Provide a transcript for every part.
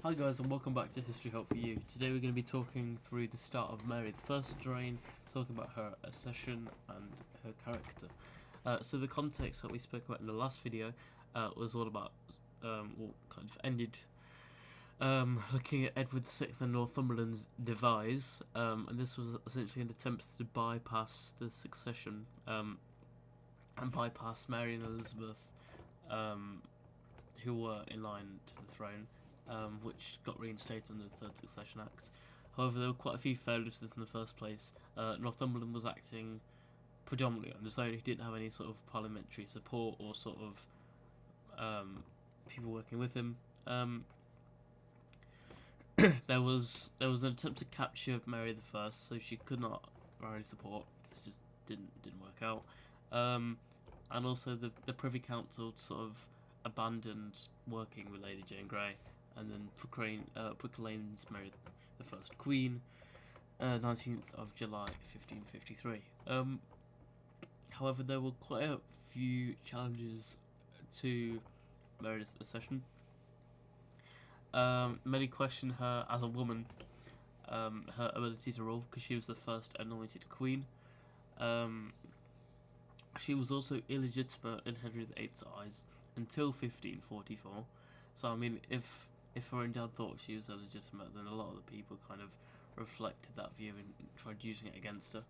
Hi guys and welcome back to History Help for You. Today we're going to be talking through the start of Mary the First's reign, talking about her accession and her character. So the context that we spoke about in the last video was all about, looking at Edward VI and Northumberland's demise, and this was essentially an attempt to bypass the succession and bypass Mary and Elizabeth, who were in line to the throne. Which got reinstated under the Third Succession Act. However, there were quite a few failures in the first place. Northumberland was acting predominantly on his own. He didn't have any sort of parliamentary support or sort of people working with him. There was an attempt to capture Mary the First, so she could not garner any support. This just didn't work out. And also the Privy Council sort of abandoned working with Lady Jane Grey, and then proclaims Mary the First Queen, 19th of July 1553. However, there were quite a few challenges to Mary's accession. Many questioned her as a woman, her ability to rule, because she was the first anointed queen. She was also illegitimate in Henry VIII's eyes until 1544. So I mean, if her own dad thought she was illegitimate, then a lot of the people kind of reflected that view and tried using it against her.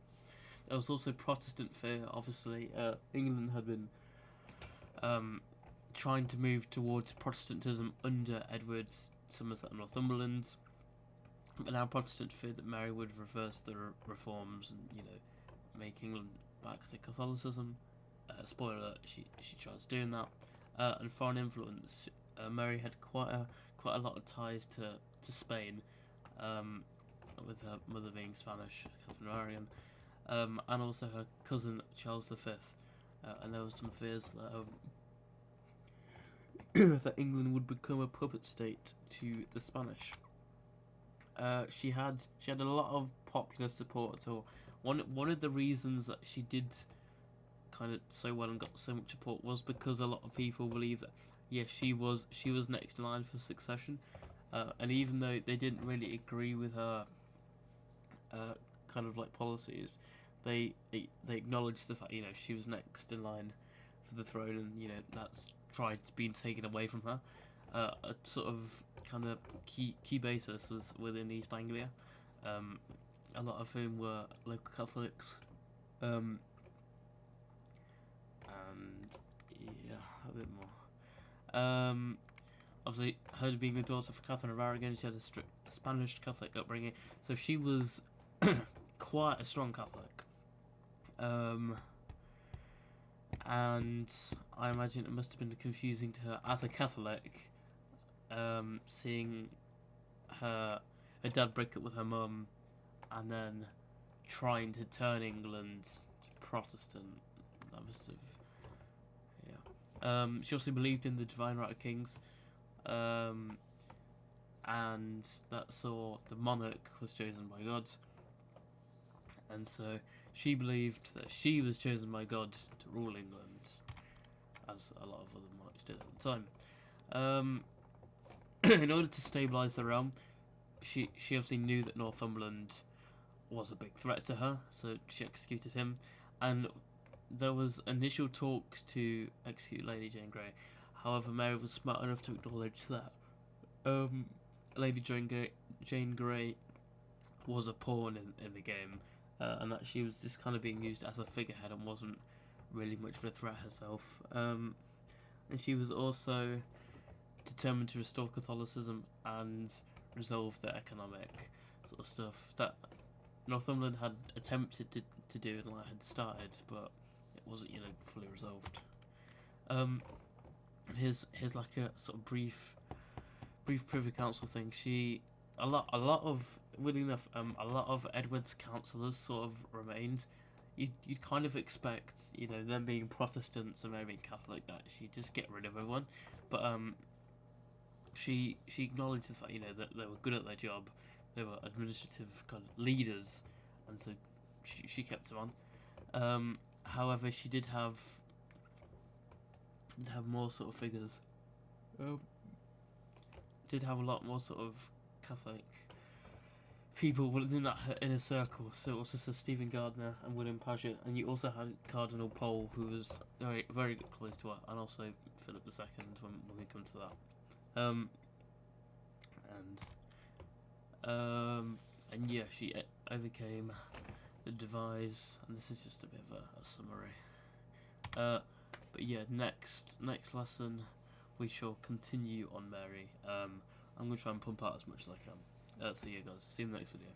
There was also Protestant fear. Obviously, England had been trying to move towards Protestantism under Edward, Somerset and Northumberland, but now Protestant feared that Mary would reverse the reforms and, make England back to Catholicism. Spoiler alert, she tries doing that. And foreign influence. Mary had quite a lot of ties to Spain, with her mother being Spanish, Catherine of Aragon, and also her cousin Charles V. And there was some fears that that England would become a puppet state to the Spanish. She had a lot of popular support. So one of the reasons that she did kind of so well and got so much support was because a lot of people believe that she was next in line for succession, and even though they didn't really agree with her kind of like policies, they acknowledged the fact she was next in line for the throne, and that's tried being taken away from her. A sort of kind of key basis was within East Anglia, a lot of whom were local Catholics. And a bit more. Obviously, her being the daughter of Catherine of Aragon, she had a strict Spanish Catholic upbringing, so she was quite a strong Catholic. And I imagine it must have been confusing to her as a Catholic, seeing her dad break up with her mum, and then trying to turn England Protestant. That must have, she also believed in the divine right of kings, and that saw the monarch was chosen by God, and so she believed that she was chosen by God to rule England, as a lot of other monarchs did at the time. In order to stabilise the realm, she obviously knew that Northumberland was a big threat to her, so she executed him, and there was initial talks to execute Lady Jane Grey. However, Mary was smart enough to acknowledge that Lady Jane Grey was a pawn in the game, and that she was just kind of being used as a figurehead and wasn't really much of a threat herself. And she was also determined to restore Catholicism and resolve the economic sort of stuff that Northumberland had attempted to do and had started, but it wasn't fully resolved. Here's like a sort of brief Privy Council thing. A lot of weirdly enough, a lot of Edward's councillors sort of remained. You'd kind of expect them being Protestants and maybe Catholic that she'd just get rid of everyone, but she acknowledged the fact that they were good at their job, they were administrative kind of leaders, and so she kept them on. However, she did have more sort of figures did have a lot more sort of Catholic people within that inner circle. So it was just Stephen Gardiner and William Paget, and you also had Cardinal Pole, who was very, very close to her, and also Philip II when we come to that. And yeah, she overcame the devise, and this is just a bit of a summary. But yeah, next lesson we shall continue on Mary. I'm going to try and pump out as much as I can. See you guys. See you in the next video.